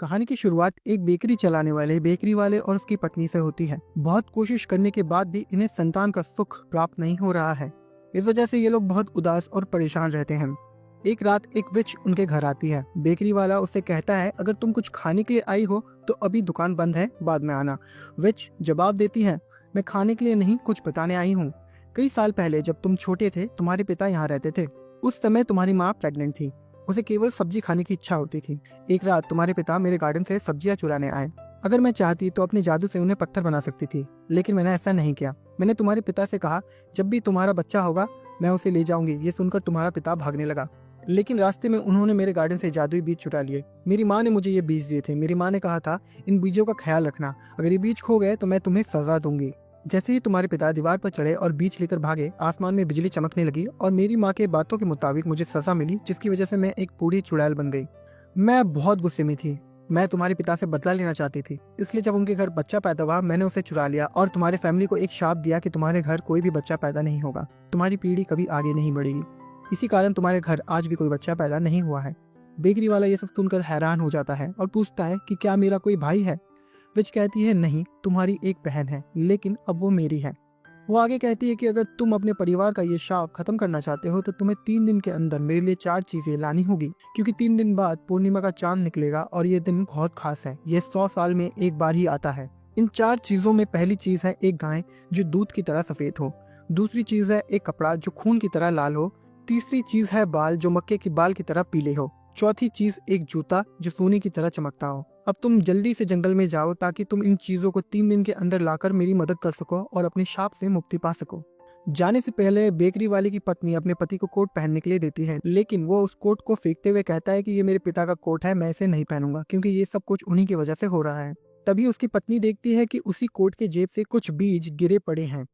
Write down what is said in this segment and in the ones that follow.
कहानी की शुरुआत एक बेकरी चलाने वाले बेकरी वाले और उसकी पत्नी से होती है। बहुत कोशिश करने के बाद भी इन्हें संतान का सुख प्राप्त नहीं हो रहा है। इस वजह से ये लोग बहुत उदास और परेशान रहते हैं। एक रात एक विच उनके घर आती है। बेकरी वाला उससे कहता है, अगर तुम कुछ खाने के लिए आई हो तो अभी दुकान बंद है, बाद में आना। विच जवाब देती है, मैं खाने के लिए नहीं, कुछ बताने आई हूँ। कई साल पहले जब तुम छोटे थे, तुम्हारे पिता यहाँ रहते थे। उस समय तुम्हारी माँ प्रेग्नेंट थी। उसे केवल सब्जी खाने की इच्छा होती थी। एक रात तुम्हारे पिता मेरे गार्डन से सब्जियां चुराने आए। अगर मैं चाहती तो अपने जादू से उन्हें पत्थर बना सकती थी, लेकिन मैंने ऐसा नहीं किया। मैंने तुम्हारे पिता से कहा, जब भी तुम्हारा बच्चा होगा मैं उसे ले जाऊंगी। ये सुनकर तुम्हारा पिता भागने लगा, लेकिन रास्ते में उन्होंने मेरे गार्डन से जादुई बीज चुरा लिए। मेरी माँ ने मुझे ये बीज दिए थे। मेरी माँ ने कहा था, इन बीजों का ख्याल रखना, अगर ये बीज खो गए तो मैं तुम्हें सजा दूंगी। जैसे ही तुम्हारे पिता दीवार पर चढ़े और बीज लेकर भागे, आसमान में बिजली चमकने लगी और मेरी माँ के बातों के मुताबिक मुझे सजा मिली, जिसकी वजह से मैं एक बूढ़ी चुड़ैल बन गई। मैं बहुत गुस्से में थी। मैं तुम्हारे पिता से बदला लेना चाहती थी, इसलिए जब उनके घर बच्चा पैदा हुआ मैंने उसे चुरा लिया और तुम्हारे फैमिली को एक शाप दिया कि तुम्हारे घर कोई भी बच्चा पैदा नहीं होगा, तुम्हारी पीढ़ी कभी आगे नहीं बढ़ेगी। इसी कारण तुम्हारे घर आज भी कोई बच्चा पैदा नहीं हुआ है। बेकरी वाला ये सब सुनकर हैरान हो जाता है और पूछता है कि क्या मेरा कोई भाई है। विच कहती है, नहीं, तुम्हारी एक बहन है, लेकिन अब वो मेरी है। वो आगे कहती है कि अगर तुम अपने परिवार का ये शाप खत्म करना चाहते हो तो तुम्हें 3 दिन के अंदर मेरे लिए 4 चीजें लानी होगी, क्योंकि 3 दिन बाद पूर्णिमा का चांद निकलेगा और ये दिन बहुत खास है। ये 100 साल में एक बार ही आता है। इन 4 चीजों में पहली चीज है एक गाय जो दूध की तरह सफेद हो। दूसरी चीज है एक कपड़ा जो खून की तरह लाल हो। तीसरी चीज है बाल जो मक्के के बाल की तरह पीले हो। चौथी चीज एक जूता जो सोने की तरह चमकता हो। अब तुम जल्दी से जंगल में जाओ ताकि तुम इन चीजों को 3 दिन के अंदर लाकर मेरी मदद कर सको और अपने शाप से मुक्ति पा सको। जाने से पहले बेकरी वाले की पत्नी अपने पति को कोट पहनने के लिए देती है, लेकिन वो उस कोट को फेंकते हुए कहता है कि ये मेरे पिता का कोट है, मैं इसे नहीं पहनूंगा, क्योंकि ये सब कुछ उन्हीं की वजह से हो रहा है। तभी उसकी पत्नी देखती है कि उसी कोट के जेब से कुछ बीज गिरे पड़े हैं।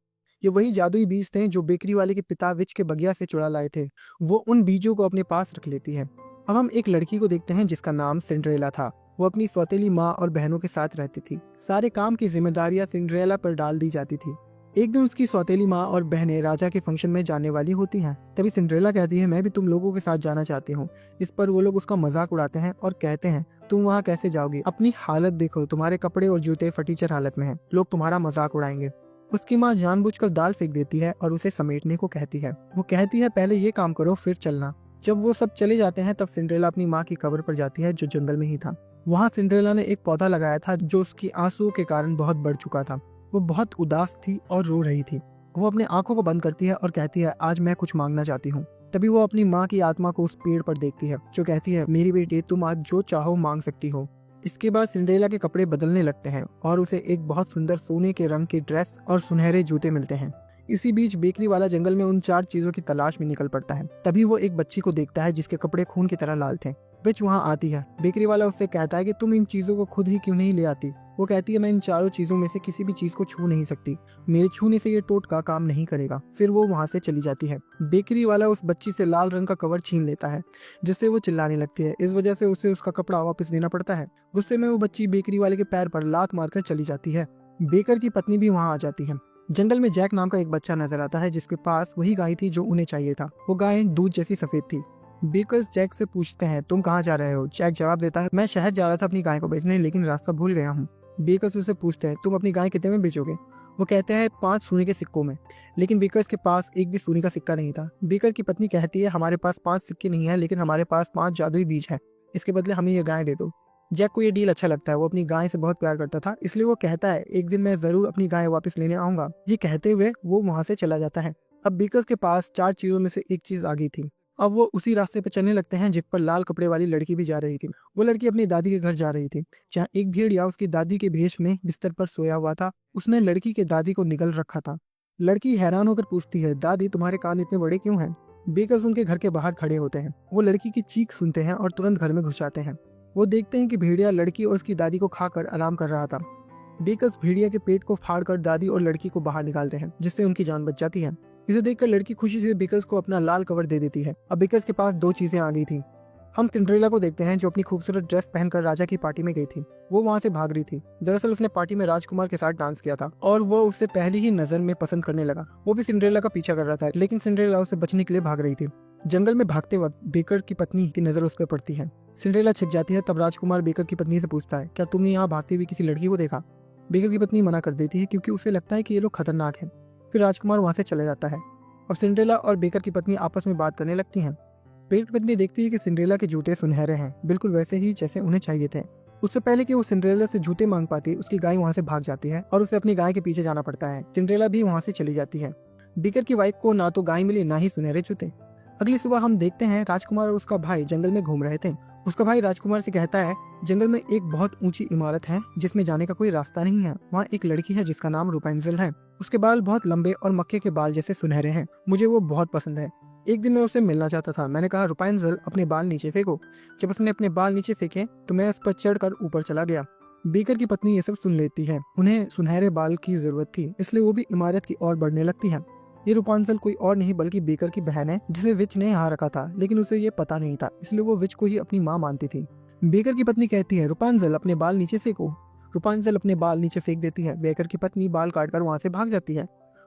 ये वही जादुई बीज थे जो बेकरी वाले के पिता विच के बगिया से चुरा लाए थे। वो उन बीजों को अपने पास रख लेती है। अब हम एक लड़की को देखते हैं जिसका नाम सिंड्रेला था। वो अपनी सौतेली माँ और बहनों के साथ रहती थी। सारे काम की जिम्मेदारियां सिंड्रेला पर डाल दी जाती थी। एक दिन उसकी सौतेली माँ और बहनें राजा के फंक्शन में जाने वाली होती हैं। तभी सिंड्रेला कहती है, मैं भी तुम लोगों के साथ जाना चाहती हूँ। इस पर वो लोग उसका मजाक उड़ाते हैं और कहते हैं, तुम वहाँ कैसे जाओगी? अपनी हालत देखो, तुम्हारे कपड़े और जूते फटीचर हालत में हैं, लोग तुम्हारा मजाक उड़ाएंगे। उसकी माँ जानबूझकर दाल फेंक देती है और उसे समेटने को कहती है। वो कहती है, पहले ये काम करो फिर चलना। जब वो सब चले जाते हैं तब सिंड्रेला अपनी माँ की कब्र पर जाती है जो जंगल में ही था। वहाँ सिंड्रेला ने एक पौधा लगाया था जो उसकी आंसुओं के कारण बहुत बढ़ चुका था। वो बहुत उदास थी और रो रही थी। वो अपने आंखों को बंद करती है और कहती है, आज मैं कुछ मांगना चाहती हूँ। तभी वो अपनी माँ की आत्मा को उस पेड़ पर देखती है जो कहती है, मेरी बेटी, तुम आज जो चाहो मांग सकती हो। इसके बाद सिंड्रेला के कपड़े बदलने लगते हैं और उसे एक बहुत सुंदर सोने के रंग की ड्रेस और सुनहरे जूते मिलते हैं। इसी बीच बेकरी वाला जंगल में उन 4 चीजों की तलाश में निकल पड़ता है। तभी वो एक बच्ची को देखता है जिसके कपड़े खून की तरह लाल थे। विच वहाँ आती है। बेकरी वाला उससे कहता है कि तुम इन चीजों को खुद ही क्यों नहीं ले आती? वो कहती है, मैं इन 4 चीजों में से किसी भी चीज को छू नहीं सकती, मेरे छूने से ये टोटका काम नहीं करेगा। फिर वो वहाँ से चली जाती है। बेकरी वाला उस बच्ची से लाल रंग का कवर छीन लेता है, जिससे वो चिल्लाने लगती है। इस वजह से उसे उसका कपड़ा वापस देना पड़ता है। गुस्से में वो बच्ची बेकरी वाले के पैर पर लात मारकर चली जाती है। बेकर की पत्नी भी वहाँ आ जाती है। जंगल में जैक नाम का एक बच्चा नजर आता है जिसके पास वही गाय थी जो उन्हें चाहिए था। वो गाय दूध जैसी सफेद थी। बेकर्स जैक से पूछते हैं, तुम कहाँ जा रहे हो? जैक जवाब देता है, मैं शहर जा रहा था अपनी गाय को बेचने, लेकिन रास्ता भूल गया हूँ। बेकर्स उससे पूछते हैं, तुम अपनी गाय कितने में बेचोगे? वो कहते हैं, 5 सोने के सिक्कों में। लेकिन बेकर्स के पास एक भी सोने का सिक्का नहीं था। बेकर की पत्नी कहती है, हमारे पास 5 सिक्के नहीं है, लेकिन हमारे पास 5 जादुई बीज है। इसके बदले हमें ये गाय दे दो। जैक को ये डील अच्छा लगता है। वो अपनी गाय से बहुत प्यार करता था, इसलिए वो कहता है, एक दिन मैं जरूर अपनी गाय वापस लेने आऊंगा। ये कहते हुए वो वहां से चला जाता है। अब बेकर्स के पास 4 चीजों में से एक चीज आ गई थी। अब वो उसी रास्ते पर चलने लगते हैं जिस पर लाल कपड़े वाली लड़की भी जा रही थी। वो लड़की अपनी दादी के घर जा रही थी, जहाँ एक भेड़िया उसकी दादी के भेष में बिस्तर पर सोया हुआ था। उसने लड़की के दादी को निगल रखा था। लड़की हैरान होकर पूछती है, दादी, तुम्हारे कान इतने बड़े क्यों हैं? बेकर्स उनके घर के बाहर खड़े होते हैं। वो लड़की की चीख सुनते हैं और तुरंत घर में घुस जाते हैं। वो देखते हैं कि भेड़िया लड़की और उसकी दादी को खाकर आराम कर रहा था। बेकर्स भेड़िया के पेट को फाड़कर दादी और लड़की को बाहर निकालते हैं, जिससे उनकी जान बच जाती है। इसे देखकर लड़की खुशी से बेकर्स को अपना लाल कवर दे देती है। अब बेकर्स के पास 2 चीजें आ गई थी। हम सिंड्रेला को देखते हैं जो अपनी खूबसूरत ड्रेस पहनकर राजा की पार्टी में गई थी। वो वहाँ से भाग रही थी। दरअसल उसने पार्टी में राजकुमार के साथ डांस किया था और वो उससे पहली ही नजर में पसंद करने लगा। वो भी सिंड्रेला का पीछा कर रहा था, लेकिन सिंड्रेला उससे बचने के लिए भाग रही थी। जंगल में भागते वक्त बेकर की पत्नी की नजर उस पर पड़ती है। सिंड्रेला छिप जाती है। तब राजकुमार बेकर की पत्नी से पूछता है, क्या तुमने यहाँ भागती हुई किसी लड़की को देखा? बेकर की पत्नी मना कर देती है क्योंकि उसे लगता है कि ये लोग खतरनाक हैं। फिर राजकुमार वहां से चले जाता है और सिंड्रेला और बेकर की पत्नी आपस में बात करने लगती हैं। बेकर की पत्नी देखती है कि सिंड्रेला के जूते सुनहरे हैं, बिल्कुल वैसे ही जैसे उन्हें चाहिए थे। उससे पहले कि वो सिंड्रेला से जूते मांग पाती, उसकी गाय वहां से भाग जाती है और उसे अपनी गाय के पीछे जाना पड़ता है। सिंड्रेला भी वहां से चली जाती है। बेकर की वाइफ को ना तो गाय मिली ना ही सुनहरे जूते। अगली सुबह हम देखते हैं राजकुमार और उसका भाई जंगल में घूम रहे थे। उसका भाई राजकुमार से कहता है, जंगल में एक बहुत ऊंची इमारत है जिसमें जाने का कोई रास्ता नहीं है। वहाँ एक लड़की है जिसका नाम रूपेंजल है। उसके बाल बहुत लंबे और मक्के के बाल जैसे सुनहरे हैं। मुझे वो बहुत पसंद है। एक दिन मैं उसे मिलना चाहता था। मैंने कहा, रूपेंजल अपने बाल नीचे फेंको। जब उसने अपने बाल नीचे फेंके तो मैं उस पर चढ़कर ऊपर चला गया। बेकर की पत्नी ये सब सुन लेती है। उन्हें सुनहरे बाल की जरूरत थी, इसलिए वो भी इमारत की ओर बढ़ने लगती है। ये रूपेंजल कोई और नहीं बल्कि बेकर की बहन है, जिसे विच ने यहाँ रखा था, लेकिन उसे ये पता नहीं था, इसलिए वो विच को ही अपनी माँ मानती थी। बेकर की पत्नी कहती है, रूपेंजल अपने बाल नीचे फेंको। रूपेंजल अपने बाल नीचे फेंक देती है। बेकर की पत्नी बाल काटकर वहां से भाग जाती है।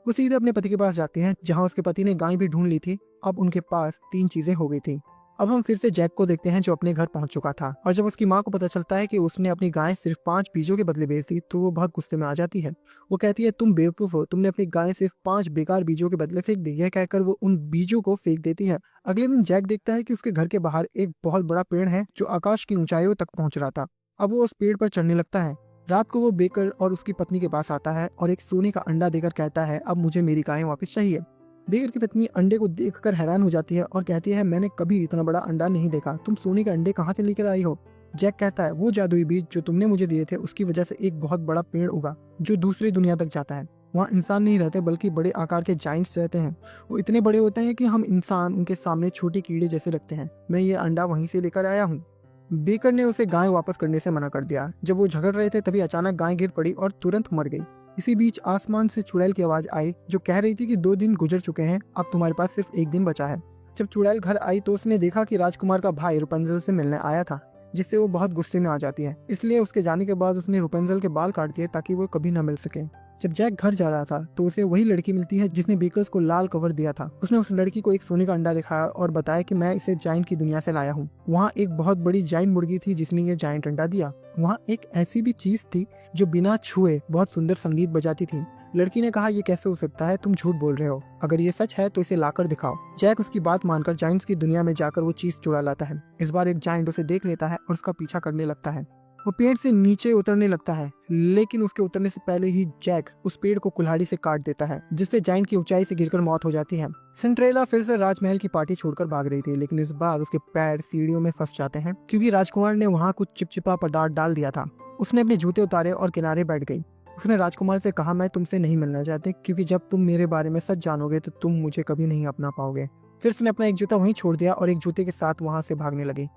वो सीधे अपने पति के पास जाती है, जहाँ उसके पति ने गाय भी ढूंढ ली थी। अब उनके पास 3 चीजें हो गई थी। अब हम फिर से जैक को देखते हैं जो अपने घर पहुंच चुका था, और जब उसकी माँ को पता चलता है कि उसने अपनी गाय सिर्फ 5 बीजों के बदले बेच दी तो वो बहुत गुस्से में आ जाती है। वो कहती है, तुम बेवकूफ हो, तुमने अपनी गाय सिर्फ 5 बेकार बीजों के बदले फेंक दी। यह कहकर वो उन बीजों को फेंक देती है। अगले दिन जैक देखता है कि उसके घर के बाहर एक बहुत बड़ा पेड़ है जो आकाश की ऊंचाइयों तक पहुंच रहा था। अब वो उस पेड़ पर चढ़ने लगता है। रात को वो बेकर और उसकी पत्नी के पास आता है और एक सोने का अंडा देकर कहता है, अब मुझे मेरी गाय वापस चाहिए। बेकर की पत्नी अंडे को देखकर हैरान हो जाती है और कहती है, मैंने कभी इतना बड़ा अंडा नहीं देखा। तुम सोने के अंडे कहाँ से लेकर आई हो? जैक कहता है, वो जादुई बीज जो तुमने मुझे दिए थे उसकी वजह से एक बहुत बड़ा पेड़ उगा जो दूसरी दुनिया तक जाता है। वहाँ इंसान नहीं रहते बल्कि बड़े आकार के जाइंट्स रहते हैं। वो इतने बड़े होते हैं कि हम इंसान उनके सामने छोटे कीड़े जैसे लगते हैं। मैं ये अंडा वहीं से लेकर आया हूँ। बेकर ने उसे गाय वापस करने से मना कर दिया। जब वो झगड़ रहे थे तभी अचानक गाय गिर पड़ी और तुरंत मर गई। इसी बीच आसमान से चुड़ैल की आवाज आई जो कह रही थी कि 2 दिन गुजर चुके हैं, अब तुम्हारे पास सिर्फ 1 दिन बचा है। जब चुड़ैल घर आई तो उसने देखा कि राजकुमार का भाई रूपेंजल से मिलने आया था, जिससे वो बहुत गुस्से में आ जाती है। इसलिए उसके जाने के बाद उसने रूपेंजल के बाल काट दिए ताकि वो कभी न मिल सके। जब जैक घर जा रहा था तो उसे वही लड़की मिलती है जिसने बेकर्स को लाल कवर दिया था। उसने उस लड़की को एक सोने का अंडा दिखाया और बताया कि मैं इसे जाइंट की दुनिया से लाया हूँ। वहाँ एक बहुत बड़ी जाइंट मुर्गी थी जिसने ये जाइंट अंडा दिया। वहाँ एक ऐसी भी चीज थी जो बिना छुए बहुत सुंदर संगीत बजाती थी। लड़की ने कहा, ये कैसे हो सकता है? तुम झूठ बोल रहे हो। अगर ये सच है तो इसे लाकर दिखाओ। जैक उसकी बात मानकर जाइंट्स की दुनिया में जाकर वो चीज चुरा लाता है। इस बार एक जाइंट उसे देख लेता है और उसका पीछा करने लगता है। वो पेड़ से नीचे उतरने लगता है, लेकिन उसके उतरने से पहले ही जैक उस पेड़ को कुल्हाड़ी से काट देता है, जिससे जाइंट की ऊंचाई से गिरकर मौत हो जाती है। सिंड्रेला फिर से राजमहल की पार्टी छोड़कर भाग रही थी, लेकिन इस बार उसके पैर सीढ़ियों में फंस जाते हैं क्योंकि राजकुमार ने वहाँ कुछ चिपचिपा पदार्थ डाल दिया था। उसने अपने जूते उतारे और किनारे बैठ गई। उसने राजकुमार से कहा, मैं तुमसे नहीं मिलना चाहती क्योंकि जब तुम मेरे बारे में सच जानोगे तो तुम मुझे कभी नहीं अपना पाओगे। फिर उसने अपना एक जूता वहीं छोड़ दिया और एक जूते के साथ वहां से भागने लगी।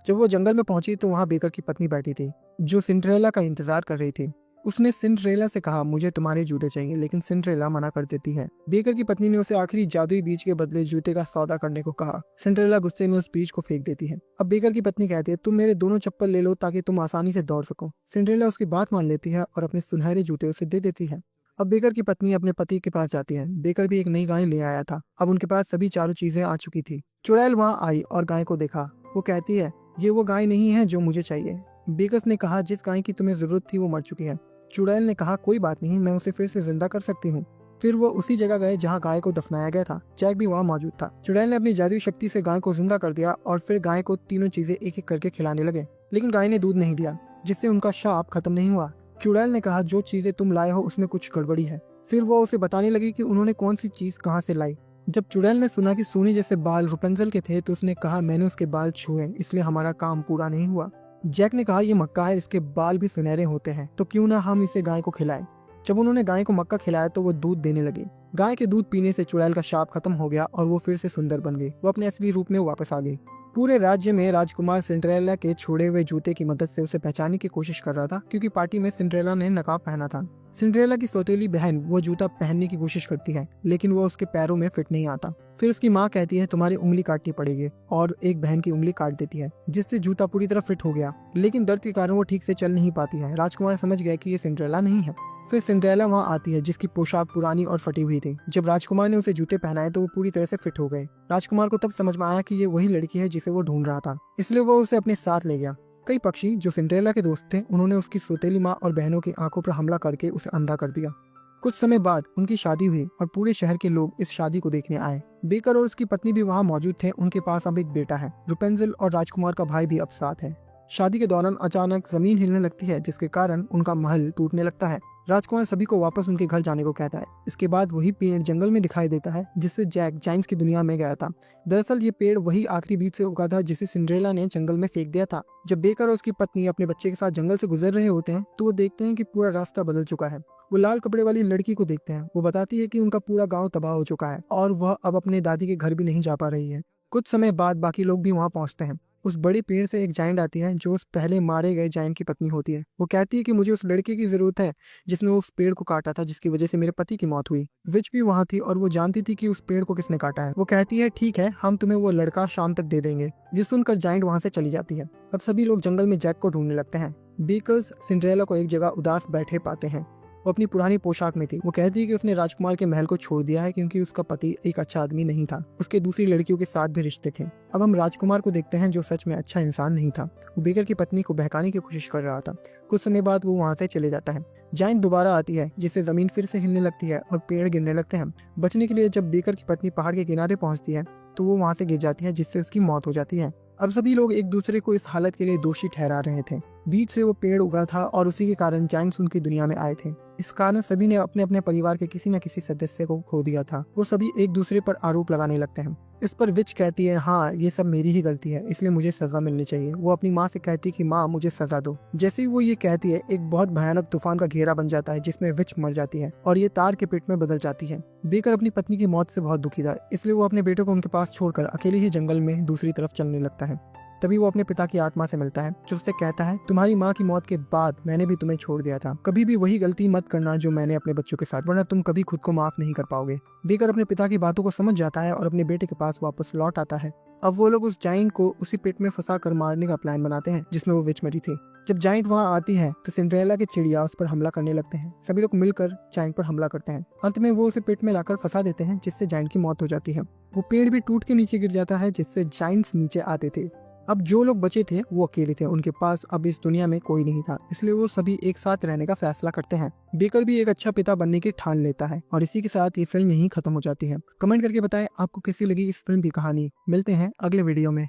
जब वो जंगल में पहुंची तो वहां बेकर की पत्नी बैठी थी जो सिंड्रेला का इंतजार कर रही थी। उसने सिंड्रेला से कहा, मुझे तुम्हारे जूते चाहिए, लेकिन सिंड्रेला मना कर देती है। बेकर की पत्नी ने उसे आखिरी जादुई बीज के बदले जूते का सौदा करने को कहा। सिंड्रेला गुस्से में उस बीज को फेंक देती है। अब बेकर की पत्नी कहती है, तुम मेरे दोनों चप्पल ले लो ताकि तुम आसानी से दौड़ सको। सिंड्रेला उसकी बात मान लेती है और अपने सुनहरे जूते उसे दे देती है। अब बेकर की पत्नी अपने पति के पास जाती है। बेकर भी एक नई गाय ले आया था। अब उनके पास सभी चारों चीजें आ चुकी थी। चुड़ैल वहाँ आई और गाय को देखा। वो कहती है, ये वो गाय नहीं है जो मुझे चाहिए। बेकर्स ने कहा, जिस गाय की तुम्हें जरूरत थी वो मर चुकी है। चुड़ैल ने कहा, कोई बात नहीं, मैं उसे फिर से जिंदा कर सकती हूँ। फिर वो उसी जगह गए जहाँ गाय को दफनाया गया था। जैक भी वहाँ मौजूद था। चुड़ैल ने अपनी जादुई शक्ति से गाय को जिंदा कर दिया और फिर गाय को तीनों चीजें एक एक करके खिलाने लगे, लेकिन गाय ने दूध नहीं दिया, जिससे उनका शाप खत्म नहीं हुआ। चुड़ैल ने कहा, जो चीजें तुम लाए हो उसमें कुछ गड़बड़ी है। फिर वो उसे बताने लगी कि उन्होंने कौन सी चीज कहाँ से लाई। जब चुड़ैल ने सुना कि सोने जैसे बाल रूपेंजल के थे तो उसने कहा, मैंने उसके बाल छुए इसलिए हमारा काम पूरा नहीं हुआ। जैक ने कहा, ये मक्का है, इसके बाल भी सुनहरे होते हैं, तो क्यों ना हम इसे गाय को खिलाएं। जब उन्होंने गाय को मक्का खिलाया तो वो दूध देने लगी। गाय के दूध पीने से चुड़ैल का शाप खत्म हो गया और वो फिर से सुंदर बन गई। वो अपने असली रूप में वापस आ गई। पूरे राज्य में राजकुमार सिंड्रेला के छोड़े हुए जूते की मदद से उसे पहचानने की कोशिश कर रहा था, क्योंकि पार्टी में सिंड्रेला ने नकाब पहना था। सिंड्रेला की सौतेली बहन वो जूता पहनने की कोशिश करती है, लेकिन वो उसके पैरों में फिट नहीं आता। फिर उसकी माँ कहती है तुम्हारी उंगली काटनी पड़ेगी, और एक बहन की उंगली काट देती है, जिससे जूता पूरी तरह फिट हो गया। लेकिन दर्द के कारण वो ठीक से चल नहीं पाती है। राजकुमार समझ गया कि ये सिंड्रेला नहीं है। फिर सिंड्रेला वहाँ आती है, जिसकी पोशाक पुरानी और फटी हुई थी। जब राजकुमार ने उसे जूते पहनाए तो वो पूरी तरह से फिट हो गए। राजकुमार को तब समझ में आया कि ये वही लड़की है जिसे वो ढूंढ रहा था, इसलिए वो उसे अपने साथ ले गया। कई पक्षी जो सिंड्रेला के दोस्त थे, उन्होंने उसकी सौतेली माँ और बहनों की आंखों पर हमला करके उसे अंधा कर दिया। कुछ समय बाद उनकी शादी हुई और पूरे शहर के लोग इस शादी को देखने आए। बेकर और उसकी पत्नी भी वहाँ मौजूद थे। उनके पास अब एक बेटा है। रुपेंजिल और राजकुमार का भाई भी अब साथ है। शादी के दौरान अचानक जमीन हिलने लगती है, जिसके कारण उनका महल टूटने लगता है। राजकुमार सभी को वापस उनके घर जाने को कहता है। इसके बाद वही पेड़ जंगल में दिखाई देता है जिससे जैक जाइंट्स की दुनिया में गया था। दरअसल ये पेड़ वही आखिरी बीज से उगा था जिसे सिंड्रेला ने जंगल में फेंक दिया था। जब बेकर और उसकी पत्नी अपने बच्चे के साथ जंगल से गुजर रहे होते हैं तो वो देखते हैं कि पूरा रास्ता बदल चुका है। वो लाल कपड़े वाली लड़की को देखते हैं। वो बताती है कि उनका पूरा गांव तबाह हो चुका है और वह अब अपने दादी के घर भी नहीं जा पा रही है। कुछ समय बाद बाकी लोग भी वहाँ पहुँचते हैं। उस बड़े पेड़ से एक जाइंट आती है जो उस पहले मारे गए जाइंट की पत्नी होती है। वो कहती है कि मुझे उस लड़के की जरूरत है जिसने उस पेड़ को काटा था, जिसकी वजह से मेरे पति की मौत हुई। विच भी वहाँ थी और वो जानती थी कि उस पेड़ को किसने काटा है। वो कहती है ठीक है, हम तुम्हें वो लड़का शाम तक दे देंगे। ये सुनकर जाइंट वहाँ से चली जाती है। अब सभी लोग जंगल में जैक को ढूंढने लगते हैं। बेकर्स सिंड्रेला को एक जगह उदास बैठे पाते हैं। वो अपनी पुरानी पोशाक में थी। वो कहती है कि उसने राजकुमार के महल को छोड़ दिया है क्योंकि उसका पति एक अच्छा आदमी नहीं था। उसके दूसरी लड़कियों के साथ भी रिश्ते थे। अब हम राजकुमार को देखते हैं जो सच में अच्छा इंसान नहीं था। वो बेकर की पत्नी को बहकाने की कोशिश कर रहा था। कुछ समय बाद वो वहाँ से चले जाता है। जाइंट दोबारा आती है जिससे जमीन फिर से हिलने लगती है और पेड़ गिरने लगते हैं। बचने के लिए जब बेकर की पत्नी पहाड़ के किनारे पहुंचती है तो वो वहाँ से गिर जाती है, जिससे उसकी मौत हो जाती है। अब सभी लोग एक दूसरे को इस हालत के लिए दोषी ठहरा रहे थे। बीच से वो पेड़ उगा था और उसी के कारण जाइंट्स उनकी दुनिया में आए थे। इस कारण सभी ने अपने अपने परिवार के किसी न किसी सदस्य को खो दिया था। वो सभी एक दूसरे पर आरोप लगाने लगते हैं। इस पर विच कहती है हाँ ये सब मेरी ही गलती है, इसलिए मुझे सजा मिलनी चाहिए। वो अपनी माँ से कहती है कि माँ मुझे सजा दो। जैसे ही वो ये कहती है एक बहुत भयानक तूफान का घेरा बन जाता है जिसमें विच मर जाती है और ये तार के पेट में बदल जाती है। बेकर अपनी पत्नी की मौत से बहुत दुखी था, इसलिए वो अपने बेटे को उनके पास छोड़कर अकेले ही जंगल में दूसरी तरफ चलने लगता है। तभी वो अपने पिता की आत्मा से मिलता है जो उससे कहता है तुम्हारी माँ की मौत के बाद मैंने भी तुम्हें छोड़ दिया था। कभी भी वही गलती मत करना जो मैंने अपने बच्चों के साथ, वरना तुम कभी खुद को माफ नहीं कर पाओगे। बेकर अपने पिता की बातों को समझ जाता है और अपने बेटे के पास वापस लौट आता है। अब वो लोग उस जाइंट को उसी पेट में फंसा कर मारने का प्लान बनाते हैं जिसमें वो विच मरी थी। जब जाइंट वहाँ आती है तो सिंड्रेला के चिड़िया उस पर हमला करने लगते हैं। सभी लोग मिलकर जाइंट पर हमला करते हैं। अंत में वो उसे पेट में लाकर फंसा देते हैं जिससे जाइंट की मौत हो जाती है। वो पेड़ भी टूट के नीचे गिर जाता है जिससे जाइंट्स नीचे आते थे। अब जो लोग बचे थे वो अकेले थे। उनके पास अब इस दुनिया में कोई नहीं था, इसलिए वो सभी एक साथ रहने का फैसला करते हैं। बेकर भी एक अच्छा पिता बनने की ठान लेता है और इसी के साथ ये फिल्म यहीं खत्म हो जाती है। कमेंट करके बताएं आपको कैसी लगी इस फिल्म की कहानी। मिलते हैं अगले वीडियो में।